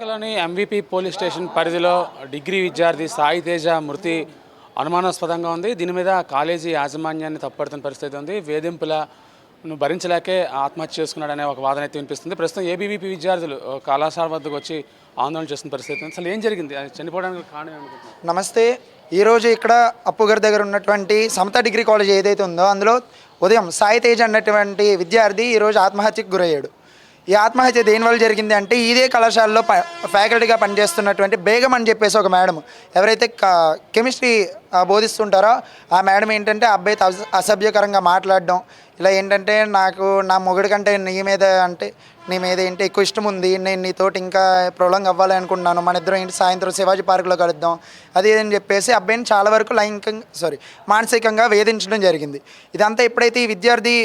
లోని MVP police station పరిధిలో degree విద్యార్థి సాయి తేజ మృతి అనుమానాస్పదంగా ఉంది. దీని మీద కాలేజీ యాజమాన్యాన్ని తప్పడుతున్న పరిస్థితి ఉంది. వేధింపులను భరించలేకే ఆత్మహత్య చేసుకున్నాడనే ఒక వాదన అయితే వినిపిస్తుంది. ప్రస్తుతం ఏబీవీపీ విద్యార్థులు కళాశాల వద్దకు వచ్చి ఆందోళన చేస్తున్న పరిస్థితి ఉంది. అసలు ఏం జరిగింది, అది చనిపోవడానికి కారణం ఏమనుకుంటున్నారు? నమస్తే. ఈరోజు ఇక్కడ అప్పుగారి దగ్గర ఉన్నటువంటి సమతా డిగ్రీ కాలేజ్ ఏదైతే ఉందో అందులో ఉదయం సాయి తేజ్ అన్నటువంటి విద్యార్థి ఈరోజు ఆత్మహత్యకు గురయ్యాడు. ఈ ఆత్మహత్య దేనివల్ల జరిగింది అంటే ఇదే కళాశాలలో ఫ్యాకల్టీగా పనిచేస్తున్నటువంటి బేగం అని చెప్పేసి ఒక మేడం ఎవరైతే కెమిస్ట్రీ బోధిస్తుంటారో ఆ మేడం ఏంటంటే అబ్బాయితో అసభ్యకరంగా మాట్లాడడం, ఇలా ఏంటంటే నాకు నా మొగుడి కంటే నీ మీద ఏంటి ఎక్కువ ఇష్టం ఉంది, నేను నీతోటి ఇంకా ప్రొలాంగ్ అవ్వాలి అనుకుంటున్నాను, మన ఇద్దరం ఏంటి సాయంత్రం శివాజీ పార్కులో కలుద్దాం అది అని చెప్పేసి అబ్బాయిని చాలా వరకు మానసికంగా వేధించడం జరిగింది. ఇదంతా ఎప్పుడైతే ఈ విద్యార్థి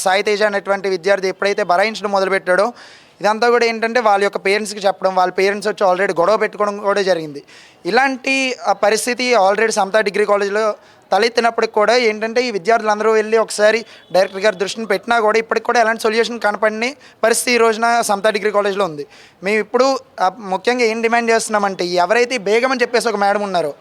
సాయి తేజ అనేటువంటి విద్యార్థి ఎప్పుడైతే బరాయించడం మొదలుపెట్టాడో ఇదంతా కూడా ఏంటంటే వాళ్ళ యొక్క పేరెంట్స్కి చెప్పడం, వాళ్ళ పేరెంట్స్ వచ్చి ఆల్రెడీ గొడవ పెట్టుకోవడం కూడా జరిగింది. ఇలాంటి పరిస్థితి ఆల్రెడీ సమతా డిగ్రీ కాలేజ్లో తలెత్తినప్పటికి కూడా ఏంటంటే ఈ విద్యార్థులందరూ వెళ్ళి ఒకసారి డైరెక్టర్ గారి దృష్టిని పెట్టినా కూడా ఇప్పటికి కూడా ఎలాంటి సొల్యూషన్ కనపడని పరిస్థితి ఈ రోజున సమతా డిగ్రీ కాలేజ్లో ఉంది. మేము ఇప్పుడు ముఖ్యంగా ఏం డిమాండ్ చేస్తున్నామంటే ఎవరైతే బేగం అని చెప్పేసి ఒక మేడం ఉన్నారో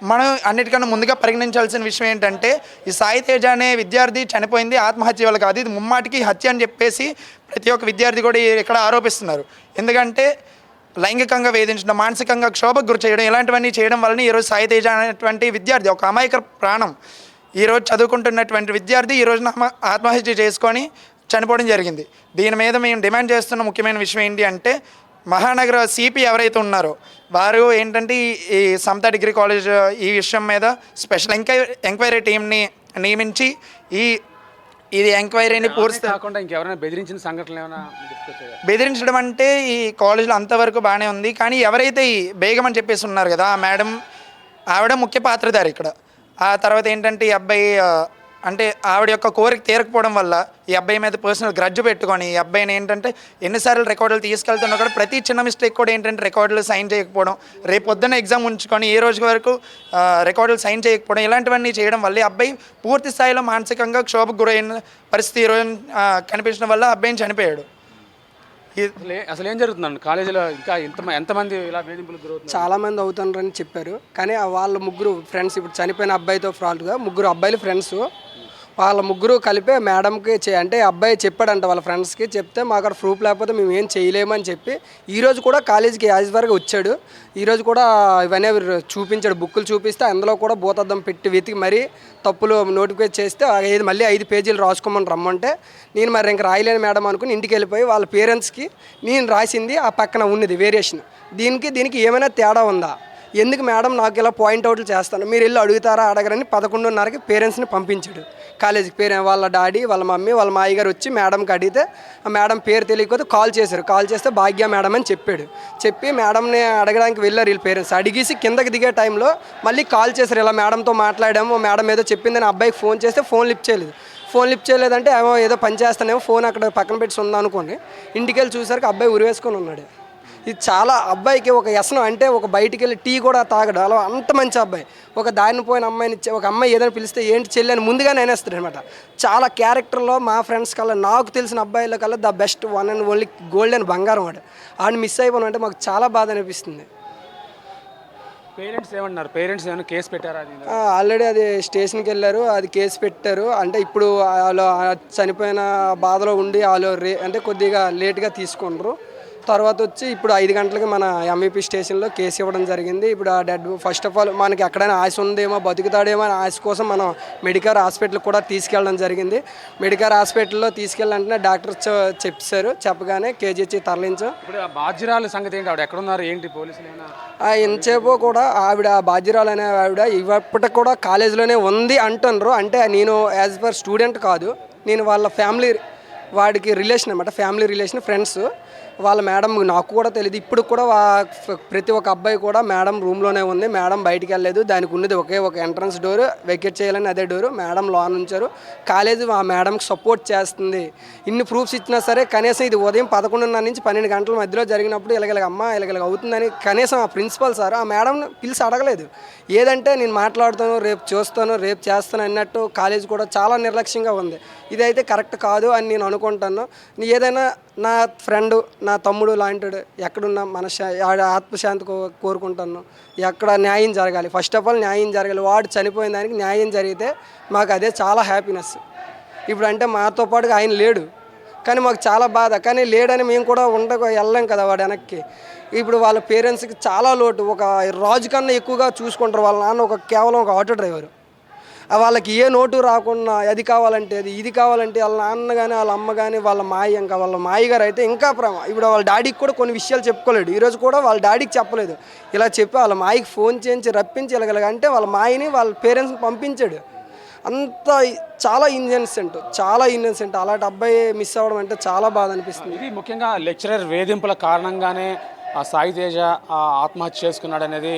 మనం అన్నిటికన్నా ముందుగా పరిగణించాల్సిన విషయం ఏంటంటే ఈ సాయి తేజ అనే విద్యార్థి చనిపోయింది ఆత్మహత్య వల్ల కాదు, ఇది ముమ్మాటికి హత్య అని చెప్పేసి ప్రతి ఒక్క విద్యార్థి కూడా ఇక్కడ ఆరోపిస్తున్నారు. ఎందుకంటే లైంగికంగా వేధించడం, మానసికంగా క్షోభకు గురి చేయడం, ఇలాంటివన్నీ చేయడం వలన ఈరోజు సాయి తేజ అనేటువంటి విద్యార్థి ఒక అమాయక ప్రాణం ఈరోజు చదువుకుంటున్నటువంటి విద్యార్థి ఈరోజు ఆత్మహత్య చేసుకొని చనిపోవడం జరిగింది. దీని మీద మేము డిమాండ్ చేస్తున్న ముఖ్యమైన విషయం ఏంటి అంటే మహానగర సిపి ఎవరైతే ఉన్నారో వారు ఏంటంటే ఈ సమతా డిగ్రీ కాలేజ్ ఈ విషయం మీద స్పెషల్ ఎంక్వైరీ టీంని నియమించి ఇది ఎంక్వైరీని పూర్తి కాకుండా ఇంకెవరైనా బెదిరించిన సంఘటనలు ఏమైనా బెదిరించడం అంటే ఈ కాలేజీలో అంతవరకు బాగానే ఉంది. కానీ ఎవరైతే ఈ బేగం అని చెప్పేసి ఉన్నారు కదా ఆ మేడం ఆవిడ ముఖ్య పాత్రధారి ఇక్కడ. ఆ తర్వాత ఏంటంటే ఈ అబ్బాయి అంటే ఆవిడ యొక్క కోరిక తీరకపోవడం వల్ల ఈ అబ్బాయి మీద పర్సనల్ గ్రడ్జ్ పెట్టుకొని ఈ అబ్బాయిని ఏంటంటే ఎన్నిసార్లు రికార్డులు తీసుకెళ్తున్నా కూడా ప్రతి చిన్న మిస్టేక్ కూడా ఏంటంటే రికార్డులు సైన్ చేయకపోవడం, రేపు పొద్దున్న ఎగ్జామ్ ఉంచుకొని ఏ రోజు వరకు రికార్డులు సైన్ చేయకపోవడం, ఇలాంటివన్నీ చేయడం వల్ల ఈ అబ్బాయి పూర్తి స్థాయిలో మానసికంగా క్షోభకు గురైన పరిస్థితి ఈరోజు కనిపించడం వల్ల అబ్బాయిని చనిపోయాడు. అసలు ఏం జరుగుతుందండి కాలేజీలో? ఇంకా ఎంతమంది ఇలా వేధింపులు గురవుతున్నారు? చాలామంది అవుతున్నారని చెప్పారు. కానీ వాళ్ళ ముగ్గురు ఫ్రెండ్స్, ఇప్పుడు చనిపోయిన అబ్బాయితో ఫ్రాల్ట్గా ముగ్గురు అబ్బాయిలు ఫ్రెండ్స్, వాళ్ళ ముగ్గురు కలిపే మేడంకి అంటే అబ్బాయి చెప్పాడంట వాళ్ళ ఫ్రెండ్స్కి. చెప్తే మాకు అక్కడ ప్రూఫ్ లేకపోతే మేము ఏం చేయలేమని చెప్పి ఈరోజు కూడా కాలేజీకి యాజ్ వరకు వచ్చాడు. ఈరోజు కూడా ఇవన్నీ చూపించాడు, బుక్కులు చూపిస్తే అందులో కూడా భూతద్దం పెట్టి వెతికి మరీ తప్పులు నోటిఫై చేస్తే మళ్ళీ 5 పేజీలు రాసుకోమని రమ్మంటే నేను మరి ఇంక రాయలేని మేడం అనుకుని ఇంటికి వెళ్ళిపోయి వాళ్ళ పేరెంట్స్కి నేను రాసింది ఆ పక్కన ఉన్నది వేరియేషన్, దీనికి ఏమైనా తేడా ఉందా, ఎందుకు మేడం నాకు ఇలా పాయింట్అవుట్లు చేస్తాను, మీరు వెళ్ళి అడుగుతారా అడగరని 11:30కి పేరెంట్స్ని పంపించాడు కాలేజీకి. వాళ్ళ డాడీ, వాళ్ళ మమ్మీ, వాళ్ళ మాయ్య గారు వచ్చి మేడంకి అడిగితే ఆ మేడం పేరు తెలియకపోతే కాల్ చేశారు. కాల్ చేస్తే భాగ్య మేడం అని చెప్పి మేడంని అడగడానికి వెళ్ళారు వీళ్ళ పేరెంట్స్. అడిగేసి కిందకి దిగే టైంలో మళ్ళీ కాల్ చేశారు, ఇలా మేడంతో మాట్లాడాము, మేడం ఏదో చెప్పిందని అబ్బాయికి ఫోన్ చేస్తే ఫోన్ లిఫ్ట్ చేయలేదంటే ఏదో పని చేస్తానేమో ఫోన్ అక్కడ పక్కన పెట్టి ఉందా అనుకోండి. ఇంటికి వెళ్ళి చూసరికి అబ్బాయి ఉరివేసుకొని ఉన్నాడు. ఇది చాలా అబ్బాయికి ఒక వ్యసనం, అంటే ఒక బయటికి వెళ్ళి టీ కూడా తాగడు, అలా అంత మంచి అబ్బాయి. ఒక దారిని పోయిన అమ్మాయిని ఒక అమ్మాయి ఏదైనా పిలిస్తే ఏంటి చెల్లి అని ముందుగానే అనేస్తాడు అనమాట. చాలా క్యారెక్టర్లో మా ఫ్రెండ్స్ కల్లా నాకు తెలిసిన అబ్బాయిల కల్లా the best one and only golden బంగారం వాడు. ఆడిని మిస్ అయిపోవడం అంటే మాకు చాలా బాధ అనిపిస్తుంది. పేరెంట్స్ ఏమన్నారు? పేరెంట్స్ ఏమైనా కేసు పెట్టారా? ఆల్రెడీ అది స్టేషన్కి వెళ్ళారు, అది కేసు పెట్టారు. అంటే ఇప్పుడు వాళ్ళు చనిపోయిన బాధలో ఉండి వాళ్ళు అంటే కొద్దిగా లేట్గా తీసుకుంటారు. తర్వాత వచ్చి ఇప్పుడు 5 గంటలకి మన ఎంవీపీ స్టేషన్లో కేసు ఇవ్వడం జరిగింది. ఇప్పుడు ఆ డెడ్ ఫస్ట్ ఆఫ్ ఆల్ మనకి ఎక్కడైనా ఆశ ఉందేమో, బతుకుతాడేమో అని ఆశ కోసం మనం మెడికల్ హాస్పిటల్కి కూడా తీసుకెళ్ళడం జరిగింది. మెడికల్ హాస్పిటల్లో తీసుకెళ్ళాలంటే డాక్టర్ చెప్పగానే కేజీహెచ్కి తరలించాం. ఇప్పుడు ఆ బాధ్యురాల సంగతి ఏంటి? ఆవిడ ఎక్కడున్నారు ఏంటి? పోలీసులు ఎంతసేపు కూడా ఆవిడ బాధ్యురాలు అనే ఆవిడ ఇప్పటికి కూడా కాలేజీలోనే ఉంది అంటున్నారు. అంటే నేను యాజ్ పర్ స్టూడెంట్ కాదు, నేను వాళ్ళ ఫ్యామిలీ వాడికి రిలేషన్ అనమాట, ఫ్యామిలీ రిలేషన్, ఫ్రెండ్స్. వాళ్ళ మేడం నాకు కూడా తెలియదు. ఇప్పుడు కూడా ప్రతి ఒక్క అబ్బాయి కూడా మేడం రూమ్లోనే ఉంది, మేడం బయటికి వెళ్ళలేదు. దానికి ఉన్నది ఒకే ఒక ఎంట్రన్స్ డోర్, వెకేట్ చేయాలని అదే డోరు. మేడం లోన్ ఉంచారు. కాలేజీ ఆ మేడంకి సపోర్ట్ చేస్తుంది. ఇన్ని ప్రూఫ్స్ ఇచ్చినా సరే కనీసం ఇది ఉదయం 11:30 నుంచి 12 గంటల మధ్యలో జరిగినప్పుడు ఇలాగ అవుతుందని కనీసం ఆ ప్రిన్సిపల్ సార్ ఆ మేడంని పిలిచి అడగలేదు. ఏదంటే నేను మాట్లాడుతాను, రేపు చూస్తాను, రేపు చేస్తాను అన్నట్టు కాలేజ్ కూడా చాలా నిర్లక్ష్యంగా ఉంది. ఇదైతే కరెక్ట్ కాదు అని నేను అనుకుంటాను. ఏదైనా నా ఫ్రెండ్, నా తమ్ముడు లాంటాడు, ఎక్కడున్నా ఆడ ఆత్మశాంతి కోరుకుంటాను. ఎక్కడ న్యాయం జరగాలి, ఫస్ట్ ఆఫ్ ఆల్ న్యాయం జరగాలి. వాడు చనిపోయిన దానికి న్యాయం జరిగితే మాకు అదే చాలా హ్యాపీనెస్. ఇప్పుడు అంటే మాతో పాటుగా ఆయన లేడు, కానీ మాకు చాలా బాధ. కానీ లేడని మేము కూడా వెళ్ళాం కదా వాడు వెనక్కి. ఇప్పుడు వాళ్ళ పేరెంట్స్కి చాలా లోటు. ఒక రాజు కన్నా ఎక్కువగా చూసుకుంటారు. వాళ్ళ నాన్న కేవలం ఒక ఆటో డ్రైవరు. వాళ్ళకి ఏ నోటు రాకుండా అది కావాలంటే అది, ఇది కావాలంటే వాళ్ళ నాన్న కానీ వాళ్ళ అమ్మ కానీ వాళ్ళ మాయ, ఇంకా వాళ్ళ మాయగారు అయితే ఇంకా ఇప్పుడు వాళ్ళ డాడీకి కూడా కొన్ని విషయాలు చెప్పుకోలేడు. ఈరోజు కూడా వాళ్ళ డాడీకి చెప్పలేదు. ఇలా చెప్పి వాళ్ళ మాయకి ఫోన్ చేయించి రప్పించి ఇలాగంటే వాళ్ళ మాయని వాళ్ళ పేరెంట్స్ని పంపించాడు. అంత చాలా ఇన్నోసెంట్. అలాంటి అబ్బాయి మిస్ అవ్వడం అంటే చాలా బాధ అనిపిస్తుంది. ఇది ముఖ్యంగా లెక్చరర్ వేధింపుల కారణంగానే సాయి తేజ ఆత్మహత్య చేసుకున్నాడు అనేది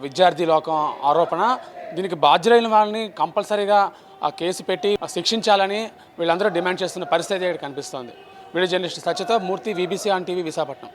విద్యార్థి లోకం ఆరోపణ. దీనికి బాధ్యులైన వాళ్ళని కంపల్సరీగా కేసు పెట్టి శిక్షించాలని వీళ్ళందరూ డిమాండ్ చేస్తున్న పరిస్థితి ఇక్కడ కనిపిస్తోంది. వీడియో జర్నలిస్ట్ సత్యతో Murthy, VBC on TV, Visakhapatnam.